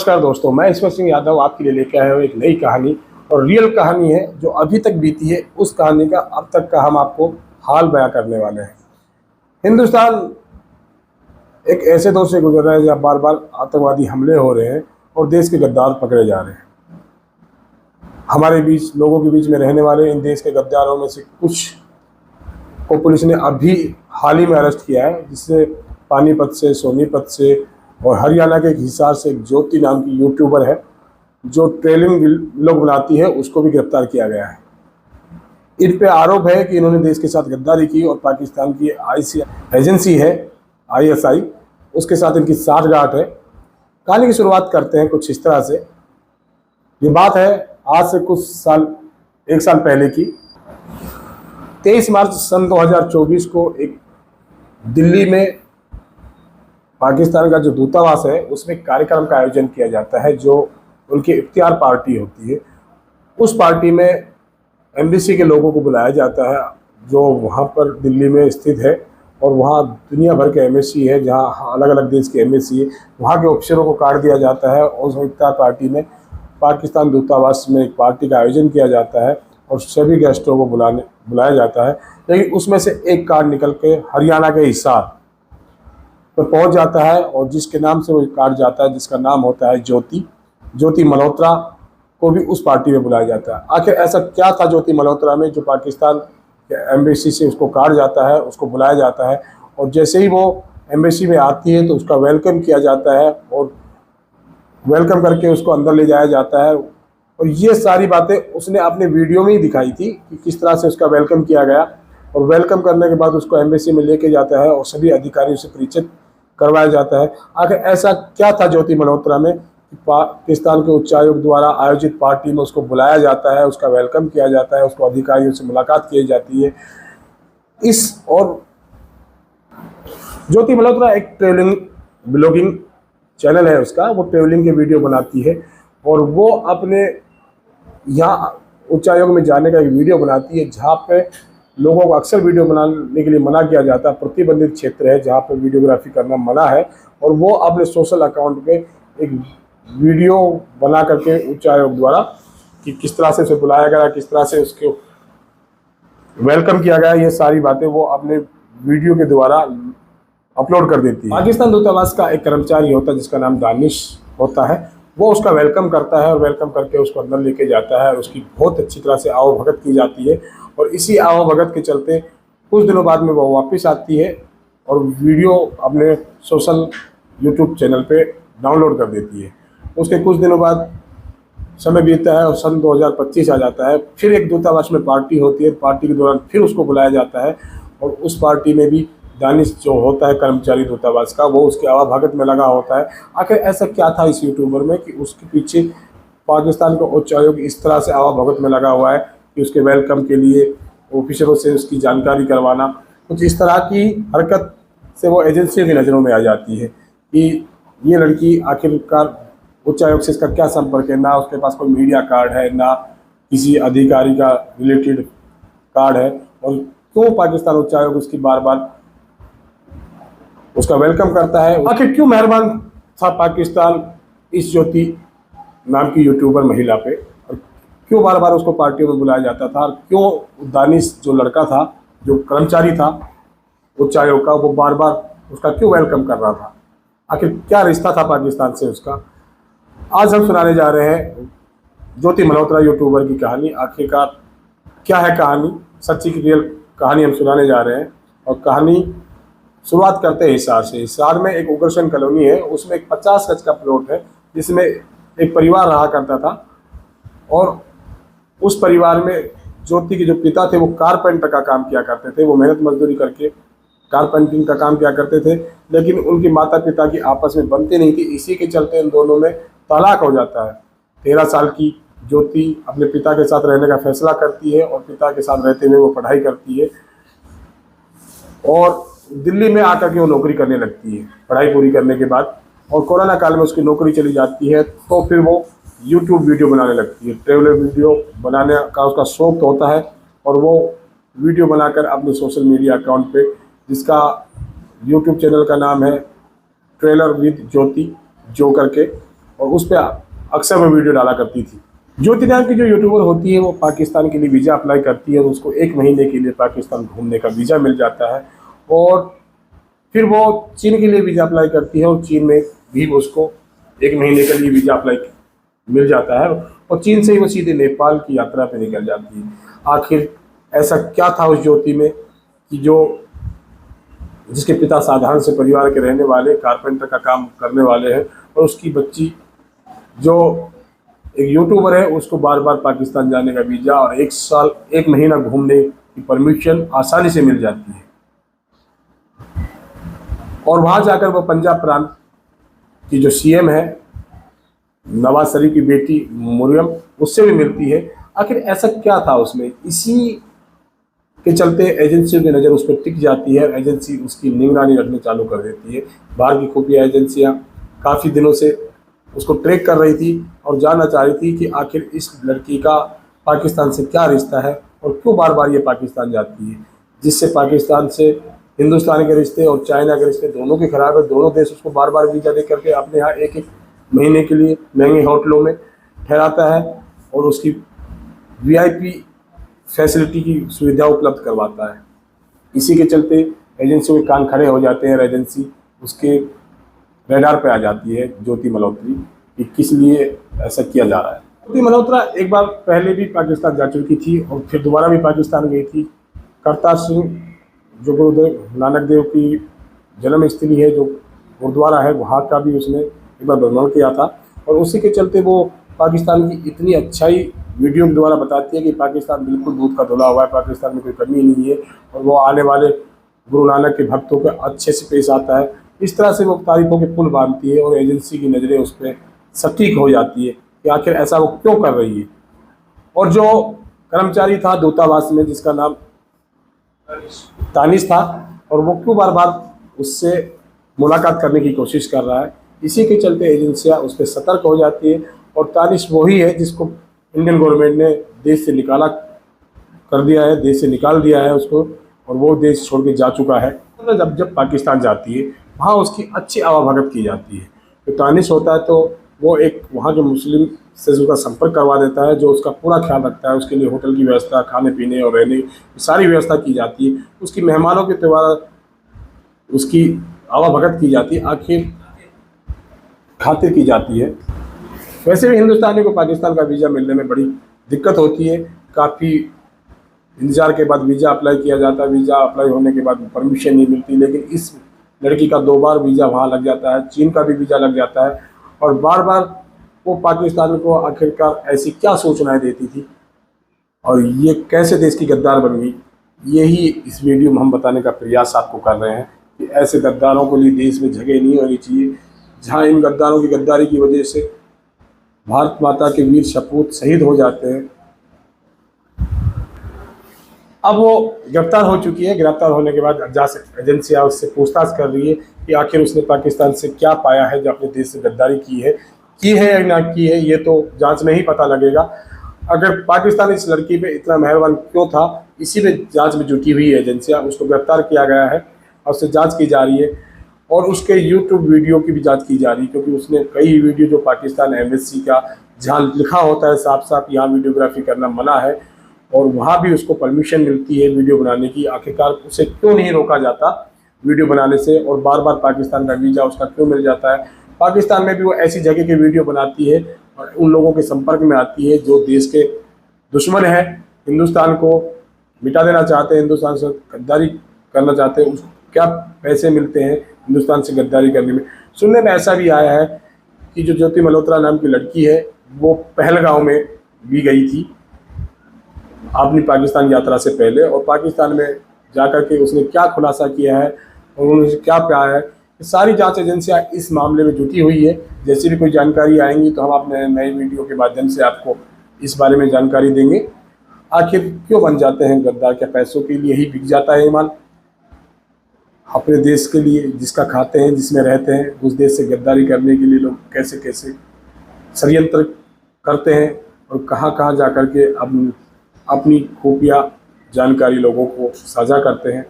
नमस्कार दोस्तों, मैं ईश्वर सिंह यादव आपके लिए लेके आया हूँ एक नई कहानी। और रियल कहानी है जो अभी तक बीती है, उस कहानी का अब तक का हम आपको हाल बयां करने वाले हैं। हिंदुस्तान एक ऐसे दौर से गुजर रहा है जहाँ बार बार आतंकवादी हमले हो रहे हैं और देश के गद्दार पकड़े जा रहे हैं। हमारे बीच, लोगों के बीच में रहने वाले इन देश के गद्दारों में से कुछ को पुलिस ने अभी हाल ही में अरेस्ट किया है, जिससे पानीपत से, सोनीपत से और हरियाणा के एक हिसार से एक ज्योति नाम की यूट्यूबर है जो ट्रेलिंग व्लॉग बनाती है, उसको भी गिरफ्तार किया गया है। इन पे आरोप है कि इन्होंने देश के साथ गद्दारी की और पाकिस्तान की आईसी एजेंसी है ISI, उसके साथ इनकी साठगांठ है। कहानी की शुरुआत करते हैं कुछ इस तरह से। ये बात है आज से एक साल पहले की। 23 मार्च सन 2024 को एक दिल्ली में पाकिस्तान का जो दूतावास है उसमें कार्यक्रम का आयोजन किया जाता है, जो उनकी इख्तियार पार्टी होती है। उस पार्टी में एम्बेसी के लोगों को बुलाया जाता है जो वहाँ पर दिल्ली में स्थित है, और वहाँ दुनिया भर के एम्बेसी है, जहाँ अलग अलग देश के एम्बेसी है। वहाँ के ऑफिसरों को काट दिया जाता है और उस इख्तियार पार्टी में पाकिस्तान दूतावास में एक पार्टी का आयोजन किया जाता है और सभी गेस्टों को बुलाया जाता है। लेकिन उसमें से एक कार्ड निकल के हरियाणा के हिसार तो पहुंच जाता है, और जिसके नाम से वो कार्ड जाता है, जिसका नाम होता है ज्योति मल्होत्रा, को भी उस पार्टी में बुलाया जाता है। आखिर ऐसा क्या था ज्योति मल्होत्रा में जो पाकिस्तान के एम्बेसी से उसको कार्ड जाता है, उसको बुलाया जाता है, और जैसे ही वो एम्बेसी में आती है तो उसका वेलकम किया जाता है और वेलकम करके उसको अंदर ले जाया जाता है। और ये सारी बातें उसने अपने वीडियो में ही दिखाई थी कि किस तरह से उसका वेलकम किया गया। और वेलकम करने के बाद उसको एम्बेसी में लेके जाता है और सभी अधिकारियों से परिचित करवाया जाता है। आखिर ऐसा क्या था ज्योति मल्होत्रा में कि पाकिस्तान के उच्चायोग द्वारा आयोजित पार्टी में उसको बुलाया जाता है, उसका वेलकम किया जाता है, उसको अधिकारियों से मुलाकात की जाती है। और ज्योति मल्होत्रा एक ट्रेवलिंग ब्लॉगिंग चैनल है उसका, वो ट्रेवलिंग के वीडियो बनाती है और वो अपने यहाँ उच्चायोग में जाने का एक वीडियो बनाती है जहाँ पे लोगों को अक्सर वीडियो बनाने के लिए मना किया जाता है। प्रतिबंधित क्षेत्र है जहाँ पे वीडियोग्राफी करना मना है, और वो अपने सोशल अकाउंट पे एक वीडियो बना करके उच्चायोग द्वारा कि किस तरह से उसे बुलाया गया, किस तरह से उसको वेलकम किया गया, ये सारी बातें वो अपने वीडियो के द्वारा अपलोड कर देती है। पाकिस्तान दूतावास का एक कर्मचारी होता है जिसका नाम दानिश होता है, वो उसका वेलकम करता है और वेलकम करके उसको अंदर लेके जाता है। उसकी बहुत अच्छी तरह से आवभगत की जाती है, और इसी आवभगत के चलते कुछ दिनों बाद में वो वापस आती है और वीडियो अपने सोशल यूट्यूब चैनल पे डाउनलोड कर देती है। उसके कुछ दिनों बाद समय बीतता है और सन 2025 आ जाता है। फिर एक दूतावास में पार्टी होती है, पार्टी के दौरान फिर उसको बुलाया जाता है, और उस पार्टी में भी दानिश जो होता है कर्मचारी दूतावास का, वो उसके आवभगत में लगा होता है। आखिर ऐसा क्या था इस यूट्यूबर में कि उसके पीछे पाकिस्तान का उच्चायोग इस तरह से आवभगत में लगा हुआ है कि उसके वेलकम के लिए ऑफिसरों से उसकी जानकारी करवाना, कुछ इस तरह की हरकत से वो एजेंसियों की नज़रों में आ जाती है कि ये लड़की आखिरकार उच्चायोग से इसका क्या संपर्क है। ना उसके पास कोई मीडिया कार्ड है, ना किसी अधिकारी का रिलेटेड कार्ड है, और क्यों पाकिस्तान उच्चायोग उसकी बार बार उसका वेलकम करता है। आखिर क्यों मेहरबान था पाकिस्तान इस ज्योति नाम की यूट्यूबर महिला पे, और क्यों बार बार उसको पार्टियों में बुलाया जाता था, और क्यों दानिश जो लड़का था, जो कर्मचारी था उच्चायोग का, वो बार बार उसका क्यों वेलकम कर रहा था। आखिर क्या रिश्ता था पाकिस्तान से उसका। आज हम सुनाने जा रहे हैं ज्योति मल्होत्रा यूट्यूबर की कहानी। आखिरकार क्या है कहानी, सच्ची की रियल कहानी हम सुनाने जा रहे हैं। और कहानी शुरुआत करते हैं हिसार से। हिसार में एक उग्रसेन कॉलोनी है, उसमें एक 50 गज का प्लॉट है जिसमें एक परिवार रहा करता था। और उस परिवार में ज्योति के जो पिता थे वो कारपेंटर का काम किया करते थे। वो मेहनत मजदूरी करके कारपेंटिंग का काम किया करते थे, लेकिन उनके माता पिता की आपस में बनती नहीं थी। इसी के चलते इन दोनों में तलाक हो जाता है। 13 साल की ज्योति अपने पिता के साथ रहने का फैसला करती है और पिता के साथ रहते हुए वो पढ़ाई करती है और दिल्ली में आकर के वो नौकरी करने लगती है पढ़ाई पूरी करने के बाद। और कोरोना काल में उसकी नौकरी चली जाती है, तो फिर वो यूट्यूब वीडियो बनाने लगती है। ट्रेवलर वीडियो बनाने का उसका शौक तो होता है, और वो वीडियो बनाकर अपने सोशल मीडिया अकाउंट पे, जिसका यूट्यूब चैनल का नाम है ट्रेलर विद ज्योति जो करके, और उस पर अक्सर वो वीडियो डाला करती थी। ज्योति नाम की जो यूट्यूबर होती है वो पाकिस्तान के लिए वीज़ा अप्लाई करती है और उसको 1 महीने के लिए पाकिस्तान घूमने का वीज़ा मिल जाता है, और फिर वो चीन के लिए वीज़ा अप्लाई करती है और चीन में भी उसको 1 महीने के लिए वीज़ा अप्लाई मिल जाता है, और चीन से ही वो सीधे नेपाल की यात्रा पर निकल जाती है। आखिर ऐसा क्या था उस ज्योति में कि जिसके पिता साधारण से परिवार के रहने वाले कारपेंटर का काम करने वाले हैं, और उसकी बच्ची जो एक यूट्यूबर है उसको बार बार पाकिस्तान जाने का वीज़ा और 1 महीना घूमने की परमिशन आसानी से मिल जाती है। और वहाँ जाकर वो पंजाब प्रांत की जो सीएम है नवाज शरीफ की बेटी मरियम, उससे भी मिलती है। आखिर ऐसा क्या था उसमें, इसी के चलते एजेंसियों की नज़र उस पर टिक जाती है, एजेंसी उसकी निगरानी रखनी चालू कर देती है। बाहर की खुफिया एजेंसियां काफ़ी दिनों से उसको ट्रैक कर रही थी और जानना चाह रही थी कि आखिर इस लड़की का पाकिस्तान से क्या रिश्ता है और क्यों बार बार ये पाकिस्तान जाती है, जिससे पाकिस्तान से हिंदुस्तान के रिश्ते और चाइना के रिश्ते दोनों के खराब है। दोनों देश उसको बार बार वीज़ा दे करके अपने यहाँ 1 महीने के लिए महंगे होटलों में ठहराता है और उसकी वीआईपी फैसिलिटी की सुविधा उपलब्ध करवाता है। इसी के चलते एजेंसियों के कान खड़े हो जाते हैं और एजेंसी उसके रडार पे आ जाती है ज्योति मल्होत्रा कि किस लिए ऐसा किया जा रहा है। ज्योति मल्होत्रा एक बार पहले भी पाकिस्तान जा चुकी थी और फिर दोबारा भी पाकिस्तान गई थी। करतार सिंह जो गुरुदेव नानक देव की जन्मस्थली है, जो गुरुद्वारा है, वहाँ का भी उसने एक बार भ्रमण किया था, और उसी के चलते वो पाकिस्तान की इतनी अच्छाई वीडियो के द्वारा बताती है कि पाकिस्तान बिल्कुल दूध का धुला हुआ है, पाकिस्तान में कोई कमी नहीं है, और वो आने वाले गुरु नानक के भक्तों को अच्छे से पेश आता है। इस तरह से वो तारीफों के पुल बांधती है और एजेंसी की नज़रें उस पर सटीक हो जाती है कि आखिर ऐसा वो क्यों कर रही है। और जो कर्मचारी था दूतावास में जिसका नाम तानिश था, और वो क्यों बार बार उससे मुलाकात करने की कोशिश कर रहा है, इसी के चलते एजेंसियां उस पर सतर्क हो जाती है। और तानिश वही है जिसको इंडियन गवर्नमेंट ने देश से निकाल दिया है उसको, और वो देश छोड़ के जा चुका है। जब पाकिस्तान जाती है वहाँ उसकी अच्छी आवाभगत की जाती है। तो तानिश होता है तो वो एक वहाँ के मुस्लिम से उसका संपर्क करवा देता है, जो उसका पूरा ख्याल रखता है। उसके लिए होटल की व्यवस्था, खाने पीने और रहने की सारी व्यवस्था की जाती है। उसकी मेहमानों के द्वारा उसकी आवाभगत की जाती है, आखिर खातिर की जाती है। वैसे भी हिंदुस्तानी को पाकिस्तान का वीज़ा मिलने में बड़ी दिक्कत होती है। काफ़ी इंतजार के बाद वीज़ा अप्लाई किया जाता है, वीज़ा अप्लाई होने के बाद परमिशन नहीं मिलती, लेकिन इस लड़की का 2 बार वीज़ा वहाँ लग जाता है, चीन का भी वीज़ा लग जाता है, और बार बार वो पाकिस्तान को आखिरकार ऐसी क्या सूचनाएं देती थी और ये कैसे देश की गद्दार बन गई, यही इस वीडियो में हम बताने का प्रयास आपको कर रहे हैं कि ऐसे गद्दारों के लिए देश में जगह नहीं होनी चाहिए। जहाँ इन गद्दारों की गद्दारी की वजह से भारत माता के वीर सपूत शहीद हो जाते हैं। अब वो गिरफ्तार हो चुकी है। गिरफ्तार होने के बाद एजेंसियां उससे पूछताछ कर रही है कि आखिर उसने पाकिस्तान से क्या पाया है जो अपने देश से गद्दारी की है या ना की है, ये तो जांच में ही पता लगेगा। अगर पाकिस्तान इस लड़की पे इतना मेहरबान क्यों था, इसी में जांच में जुटी हुई है एजेंसियां। उसको गिरफ्तार किया गया है और उससे जांच की जा रही है, और उसके यूट्यूब वीडियो की भी जांच की जा रही है, क्योंकि उसने कई वीडियो जो पाकिस्तान एम्बेसी का जहाँ लिखा होता है साफ साफ यहाँ वीडियोग्राफी करना मना है, और वहाँ भी उसको परमिशन मिलती है वीडियो बनाने की, आखिरकार उसे क्यों नहीं रोका जाता वीडियो बनाने से, और बार बार पाकिस्तान का वीज़ा उसका क्यों मिल जाता है। पाकिस्तान में भी वो ऐसी जगह की वीडियो बनाती है और उन लोगों के संपर्क में आती है जो देश के दुश्मन हैं, हिंदुस्तान को मिटा देना चाहते हैं, हिंदुस्तान से गद्दारी करना चाहते हैं। उसको क्या पैसे मिलते हैं हिंदुस्तान से गद्दारी करने में। सुनने में ऐसा भी आया है कि जो ज्योति मल्होत्रा नाम की लड़की है वो पहलगांव में भी गई थी अपनी पाकिस्तान यात्रा से पहले, और पाकिस्तान में जाकर के उसने क्या खुलासा किया है और उन्होंने क्या पाया है, सारी जांच एजेंसियां इस मामले में जुटी हुई है। जैसे भी कोई जानकारी आएंगी तो हम अपने नए वीडियो के माध्यम से आपको इस बारे में जानकारी देंगे। आखिर क्यों बन जाते हैं गद्दार, क्या पैसों के लिए ही बिक जाता है ईमान? अपने देश के लिए जिसका खाते हैं, जिसमें रहते हैं, उस देश से गद्दारी करने के लिए लोग कैसे कैसे षड्यंत्र करते हैं और कहाँ कहाँ जा कर के अपनी खुफिया जानकारी लोगों को साझा करते हैं।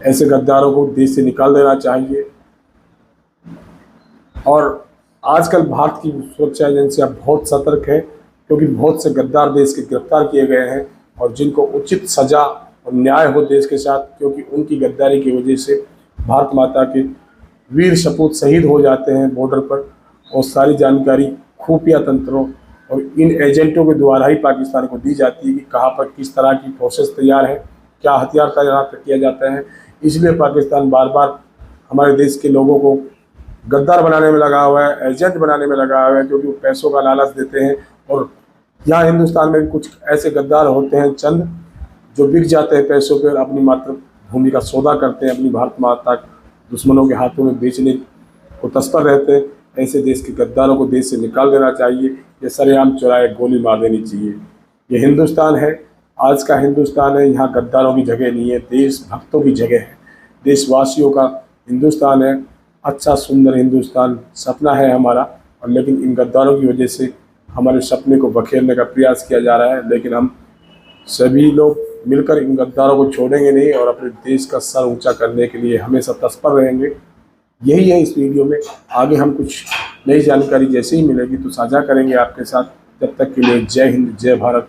ऐसे गद्दारों को देश से निकाल देना चाहिए। और आजकल भारत की सुरक्षा एजेंसियां बहुत सतर्क है, क्योंकि बहुत से गद्दार देश के गिरफ्तार किए गए हैं और जिनको उचित सजा और न्याय हो देश के साथ, क्योंकि उनकी गद्दारी की वजह से भारत माता के वीर सपूत शहीद हो जाते हैं बॉर्डर पर। और सारी जानकारी खुफिया तंत्रों और इन एजेंटों के द्वारा ही पाकिस्तान को दी जाती है कि कहाँ पर किस तरह की प्रोसेस तैयार है, क्या हथियार तैयार किया जाता है। इसलिए पाकिस्तान बार बार हमारे देश के लोगों को गद्दार बनाने में लगा हुआ है, एजेंट बनाने में लगा हुआ है, क्योंकि वो पैसों का लालच देते हैं। और यहाँ हिंदुस्तान में कुछ ऐसे गद्दार होते हैं चंद, जो बिक जाते हैं पैसों पर, अपनी मातृभूमि का सौदा करते हैं, अपनी भारत माता दुश्मनों के हाथों में बेचने को तत्पर रहते हैं। ऐसे देश के गद्दारों को देश से निकाल देना चाहिए, ये सरेआम चौराहे गोली मार देनी चाहिए। ये हिंदुस्तान है, आज का हिंदुस्तान है, यहाँ गद्दारों की जगह नहीं है, देशभक्तों की जगह है, देशवासियों का हिंदुस्तान है। अच्छा सुंदर हिंदुस्तान सपना है हमारा, और लेकिन इन गद्दारों की वजह से हमारे सपने को बखेरने का प्रयास किया जा रहा है। लेकिन हम सभी लोग मिलकर इन गद्दारों को छोड़ेंगे नहीं और अपने देश का सर ऊंचा करने के लिए हमेशा तत्पर रहेंगे। यही है इस वीडियो में। आगे हम कुछ नई जानकारी जैसे ही मिलेगी तो साझा करेंगे आपके साथ। तब तक के लिए जय हिंद, जय भारत,